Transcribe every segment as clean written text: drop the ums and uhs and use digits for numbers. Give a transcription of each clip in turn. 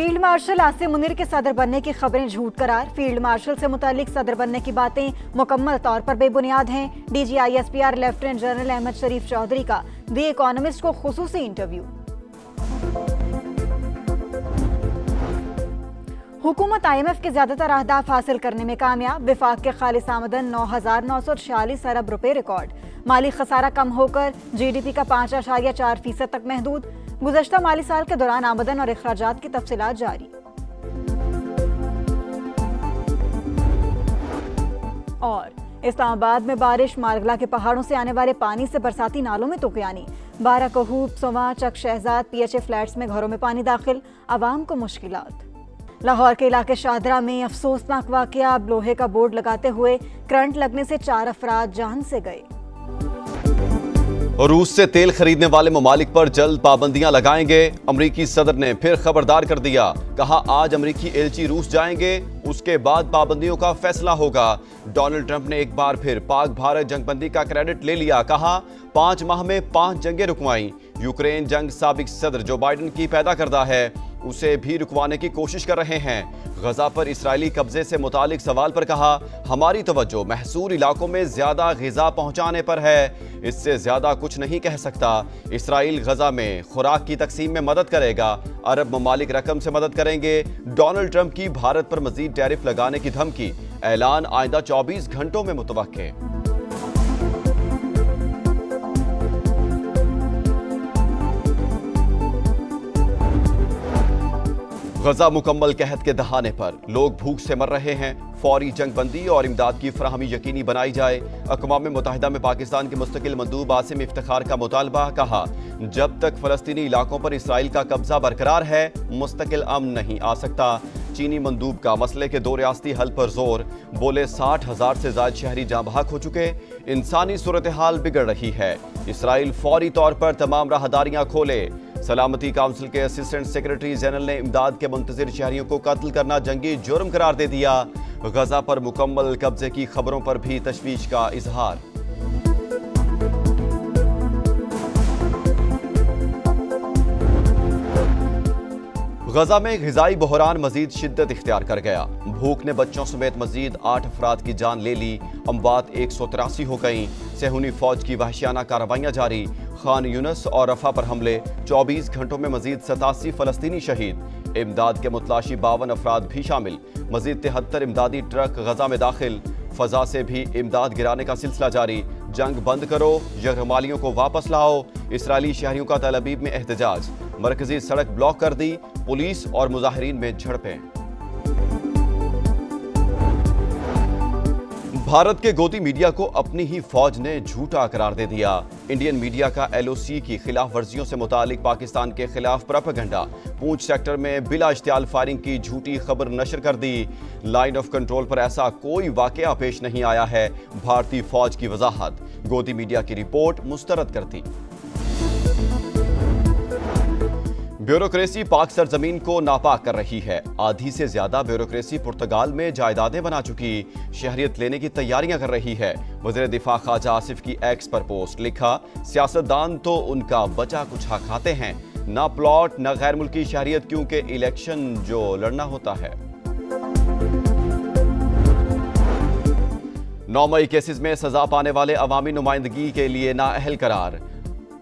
Field marshal Asim Munir के सदर बनने की खबरें झूठ करार। फील्ड मार्शल से मुतालिक सदर बनने की बातें मुकम्मल तौर पर बेबुनियाद हैं। DGISPR लेफ्टिनेंट जनरल अहमद शरीफ चौधरी का दी इकोनॉमिस्ट को खुसूसी इंटरव्यू। हुकूमत IMF के ज्यादातर अहदाफ हासिल करने में कामयाब। विफाक के खालिस आमदन 9,946 अरब रुपए रिकॉर्ड। माली खसारा कम होकर GDP का 5.4% तक महदूद। गुज़श्ता माली साल के दौरान आमदन और अखराजात की तफसीलात जारी। और इस्लामाबाद में बारिश, मारगला के पहाड़ों से आने वाले पानी से बरसाती नालों में तुगयानी। 12 कहूब, सोमा, चक शहजाद, PHA फ्लैट्स में घरों में पानी दाखिल, आवाम को मुश्किलात। लाहौर के इलाके शाहदरा में अफसोसनाक वाकया। लोहे का बोर्ड लगाते हुए करंट लगने से 4 अफराद जान से गए। रूस से तेल खरीदने वाले ममालिक पर जल्द पाबंदियां लगाएंगे। अमरीकी सदर ने फिर खबरदार कर दिया। कहा आज अमरीकी एलची रूस जाएंगे, उसके बाद पाबंदियों का फैसला होगा। डोनाल्ड ट्रंप ने एक बार फिर पाक भारत जंगबंदी का क्रेडिट ले लिया। कहा 5 माह में 5 जंगें रुकवाई। यूक्रेन जंग साबिक सदर जो बाइडन की पैदा करदा है, उसे भी रुकवाने की कोशिश कर रहे हैं। गजा पर इस्राएली कब्जे से मुतालिक सवाल पर कहा हमारी तवज्जो महसूर इलाकों में ज्यादा ग़िज़ा पहुंचाने पर है, इससे ज्यादा कुछ नहीं कह सकता। इस्राइल गजा में खुराक की तकसीम में मदद करेगा। अरब ममालिक रकम से मदद करेंगे। डोनाल्ड ट्रंप की भारत पर मजीद टैरिफ लगाने की धमकी। ऐलान आइंदा 24 घंटों में मुतवक्के। गजा मुकम्मल कहत के दहाने पर लोग भूख से मर रहे हैं। फौरी जंगबंदी और इमदाद की फराहमी यकीनी बनाई जाए। अक़वाम मुत्तहिदा में पाकिस्तान के मुस्तकिल मंदूब आसिम इफ्तिखार का मुतालबा। कहा जब तक फ़लस्तीनी इलाकों पर इसराइल का कब्जा बरकरार है, मुस्तकिल अमन नहीं आ सकता। चीनी मंदूब का मसले के 2 रियासती हल पर जोर। बोले 60,000 से ज़ायद शहरी जाँ बहक हो चुके। इंसानी सूरत हाल बिगड़ रही है। इसराइल फौरी तौर पर तमाम राहदारियाँ खोले। सलामती काउंसिल के असिस्टेंट सेक्रेटरी जनरल ने इमदाद के मुंतज़िर शहरियों को कत्ल करना जंगी जुर्म करार दे दिया। गजा पर मुकम्मल कब्जे की खबरों पर भी तशवीश का इजहार। गजा में ग़िज़ाई बहरान मजीद शिद्दत इख्तियार कर गया। भूख ने बच्चों समेत मजीद 8 अफराद की जान ले ली। अमवात 183 हो गईं। सेहूनी फौज की वहशियाना कार्रवाइयाँ जारी। खान यूनस और रफा पर हमले। 24 घंटों में मजीद 87 फ़लस्तीनी शहीद। इमदाद के मुतलाशी 52 अफराद भी शामिल। मजीद 73 इमदादी ट्रक गजा में दाखिल। फजा से भी इमदाद गिराने का सिलसिला जारी। जंग बंद करो, यरगमालियों को वापस लाओ। इसराइली शहरियों का तल अबीब में एहतजाज। मरकजी सड़क ब्लॉक कर दी। पुलिस और मुजाहिरीन में झड़पें। भारत के गोदी मीडिया को अपनी ही फौज ने झूठा करार दे दिया। इंडियन मीडिया का LOC की खिलाफ वर्जियों से मुतालिक पाकिस्तान के खिलाफ प्रोपेगेंडा। पूंछ सेक्टर में बिला इश्तियाल फायरिंग की झूठी खबर नशर कर दी। लाइन ऑफ कंट्रोल पर ऐसा कोई वाकया पेश नहीं आया है। भारतीय फौज की वजाहत। गोदी मीडिया की रिपोर्ट मुस्तरद कर दी। ब्यूरोक्रेसी पाक सरजमीन को नापाक कर रही है। आधी से ज्यादा ब्यूरोक्रेसी पुर्तगाल में जायदादें बना चुकी। शहरियत लेने की तैयारियां कर रही है। वज़ीर दिफा ख्वाजा आसिफ की एक्स पर पोस्ट। लिखा सियासतदान तो उनका बचा कुछा खाते हैं, ना प्लॉट ना गैर मुल्की शहरियत, क्योंकि इलेक्शन जो लड़ना होता है। 9 मई केसेस में सजा पाने वाले अवामी नुमाइंदगी के लिए नाअहल करार।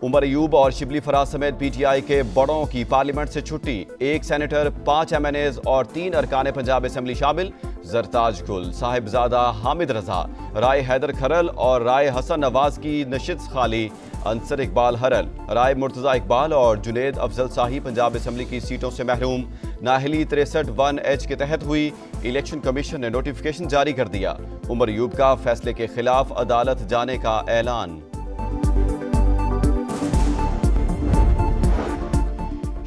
उमर अयूब और शिबली फराज समेत PTI के बड़ों की पार्लियामेंट से छुट्टी। 1 सेनेटर, 5 MNAs और 3 अरकान पंजाब असेंबली शामिल। जरताज गुल, साहिबजादा हामिद रजा, राय हैदर खरल और राय हसन नवाज की नशिस्त खाली। अंसर इकबाल हरल, राय मुर्तज़ा इकबाल और जुनेद अफजल शाही पंजाब असेंबली की सीटों से महरूम। नाहली 63(1)H के तहत हुई। इलेक्शन कमीशन ने नोटिफिकेशन जारी कर दिया। उमर अयूब का फैसले के खिलाफ अदालत जाने का ऐलान।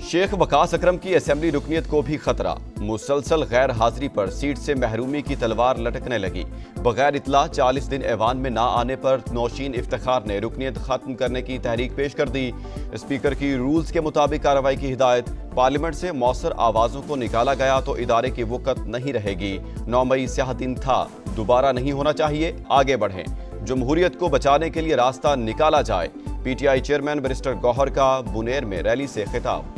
शेख वकास अकरम की असेंबली रुकनीत को भी खतरा। मुसलसल गैर हाजिरी पर सीट से महरूमी की तलवार लटकने लगी। बगैर इतला 40 दिन ऐवान में ना आने पर नौशीन इफ्तिखार ने रुकनीत खत्म करने की तहरीक पेश कर दी। स्पीकर की रूल्स के मुताबिक कार्रवाई की हिदायत। पार्लियामेंट से मौसर आवाजों को निकाला गया तो इदारे की वक़्त नहीं रहेगी। 9 मई स्याह दिन था, दोबारा नहीं होना चाहिए। आगे बढ़ें, जमहूरियत को बचाने के लिए रास्ता निकाला जाए। PTI चेयरमैन बैरिस्टर गौहर का बुनेर में रैली से खिताब।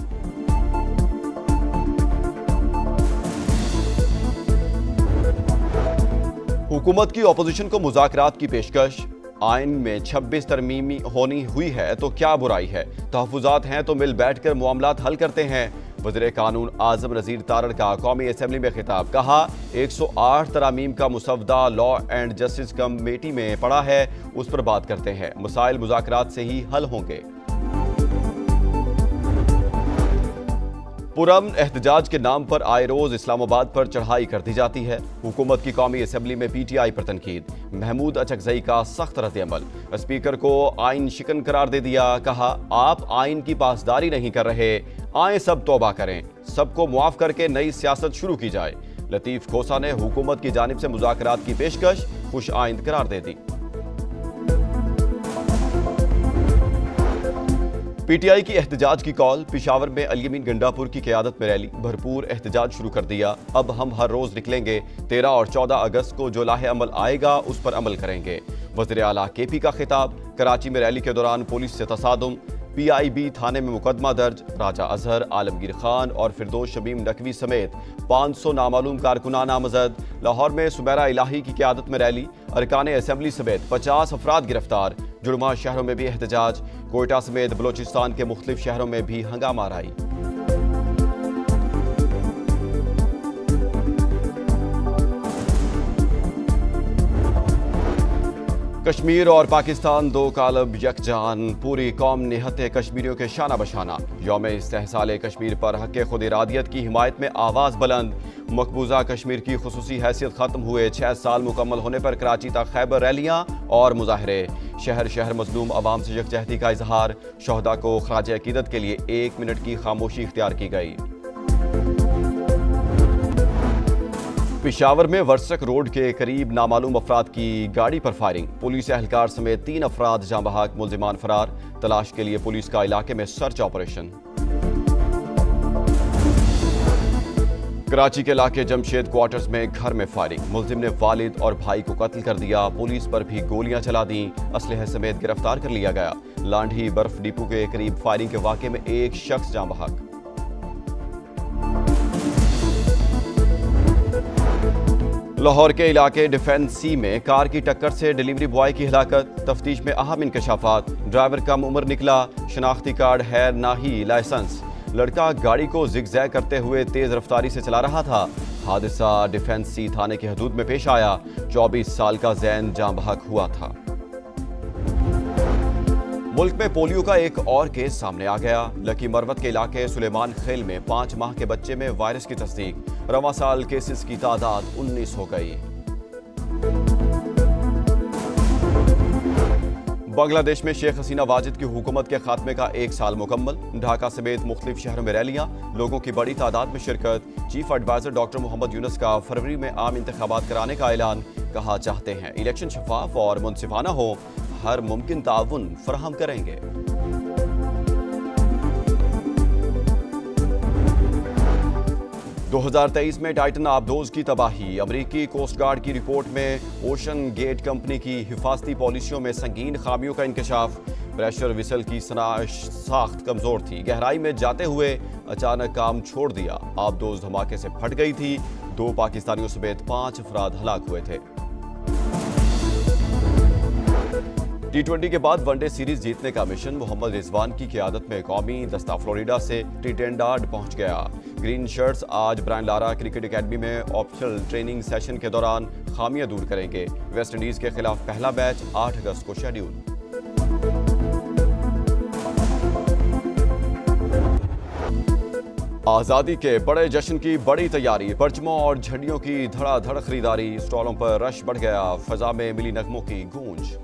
हुकूमत की अपोजिशन को मुज़ाकरात की पेशकश। आइन में 26 तरमीमी होनी हुई है तो क्या बुराई है, तहफ़्फ़ुज़ात हैं तो मिल बैठकर मामलात हल करते हैं। वज़ीर कानून आज़म नज़ीर तारड़ का कौमी असम्बली में खिताब। कहा 108 तरामीम का मुसवदा लॉ एंड जस्टिस कमेटी में पड़ा है, उस पर बात करते हैं। मसाइल मुज़ाकरात से ही हल होंगे। पुरअमन एहतजाज के नाम पर आए रोज इस्लामाबाद पर चढ़ाई कर दी जाती है। हुकूमत की कौमी असम्बली में PTI पर तनकीद। महमूद अचकजई का सख्त रद्द-ए-अमल। स्पीकर को आइन शिकन करार दे दिया। कहा आप आइन की पासदारी नहीं कर रहे, आए सब तौबा करें, सबको मुआफ करके नई सियासत शुरू की जाए। लतीफ खोसा ने हुकूमत की जानिब से मुज़ाकरात की पेशकश खुश आइंद करार दे दी। PTI की एहतजाज की कॉल। पेशावर में अली-अमीन गंडापुर की क़यादत में रैली। भरपूर एहतजाज शुरू कर दिया। अब हम हर रोज निकलेंगे। 13 और 14 अगस्त को जो लाहे अमल आएगा उस पर अमल करेंगे। वज़ीर आला KP का खिताब। कराची में रैली के दौरान पुलिस से तसादुम। PIB थाने में मुकदमा दर्ज। राजा अजहर, आलमगीर खान और फिरदौस शमीम नकवी समेत 500 नामालूम कारकुनान नामजद। लाहौर में सुबैरा इलाही की क़यादत में रैली। अरकान असम्बली समेत 50 अफराद गिरफ्तार। जुड़मा शहरों में भी एहतजाज। कोयटा समेत बलोचिस्तान के मुख्तलिफ शहरों में भी हंगामा राई। कश्मीर और पाकिस्तान दो कालब यकजान। पूरी कौम निहत कश्मीरियों के शाना बशाना। यौम इस्तेहसाल कश्मीर पर हक़ खुद इरादियत की हिमायत में आवाज़ बुलंद। मकबूजा कश्मीर की खुसूसी हैसियत खत्म हुए 6 साल मुकम्मल होने पर कराची तक खैबर रैलियां और मुजाहरे। शहर शहर मजलूम आवाम से यकजहती का इजहार। शहदा को खराज अकीदत के लिए 1 मिनट की खामोशी इख्तियार की गई। पेशावर में वर्सक रोड के करीब नामालूम अफराद की गाड़ी पर फायरिंग। पुलिस एहलकार समेत 3 अफराद जाँ बहक, मुल्जिमान फरार। तलाश के लिए पुलिस का इलाके में सर्च ऑपरेशन। कराची के इलाके जमशेद क्वार्टर्स में घर में फायरिंग। मुल्जिम ने वालिद और भाई को कत्ल कर दिया। पुलिस पर भी गोलियां चला दी। असलहे समेत गिरफ्तार कर लिया गया। लांढी बर्फ डिपो के करीब फायरिंग के वाक़े में एक शख्स जाँ बहक। लाहौर के इलाके डिफेंस सी में कार की टक्कर से डिलीवरी बॉय की हिलाकत। तफ्तीश में अहम इंकशाफात। ड्राइवर कम उम्र निकला। शनाख्ती कार्ड है ना ही लाइसेंस। लड़का गाड़ी को जिगजैग करते हुए तेज रफ्तारी से चला रहा था। हादसा डिफेंस सी थाने की हदूद में पेश आया। 24 साल का जैन जाँ बहक हुआ था। मुल्क में पोलियो का एक और केस सामने आ गया। लकी मरवत के इलाके सुलेमान खेल में 5 माह के बच्चे में वायरस की तस्दीक। रवां साल केसेस की तादाद 19 हो गई। बांग्लादेश में शेख हसीना वाजिद की हुकूमत के खात्मे का 1 साल मुकम्मल। ढाका समेत मुख्तलिफ शहरों में रैलियां। लोगों की बड़ी तादाद में शिरकत। Chief adviser doctor Mohammad Yunus का फरवरी में आम इंतखाबात कराने का ऐलान। कहा चाहते हैं इलेक्शन शफाफ और मुनसिफाना हो, हर मुमकिन ताउन फराहम करेंगे। दो 2023 में टाइटन आबदोज की तबाही। अमरीकी कोस्ट गार्ड की रिपोर्ट में ओशन गेट कंपनी की हिफाजती पॉलिसियों में संगीन खामियों का इंकशाफ। प्रेशर विसल की साख्त कमजोर थी। गहराई में जाते हुए अचानक काम छोड़ दिया। आबदोज धमाके से फट गई थी। 2 पाकिस्तानियों समेत 5 अफराद हलाक हुए थे। T20 के बाद वनडे सीरीज जीतने का मिशन। मोहम्मद रिजवान की क़यादत में कौमी दस्ता फ्लोरिडा से ट्रिनिडाद पहुंच गया। ग्रीन शर्ट्स आज ब्रायन लारा क्रिकेट एकेडमी में ऑप्शनल ट्रेनिंग सेशन के दौरान खामियां दूर करेंगे। वेस्ट इंडीज के खिलाफ पहला मैच 8 अगस्त को शेड्यूल। आज़ादी के बड़े जश्न की बड़ी तैयारी। परचमों और झंडियों की धड़ाधड़ खरीदारी। स्टॉलों पर रश बढ़ गया। फजा में मिली नगमों की गूंज।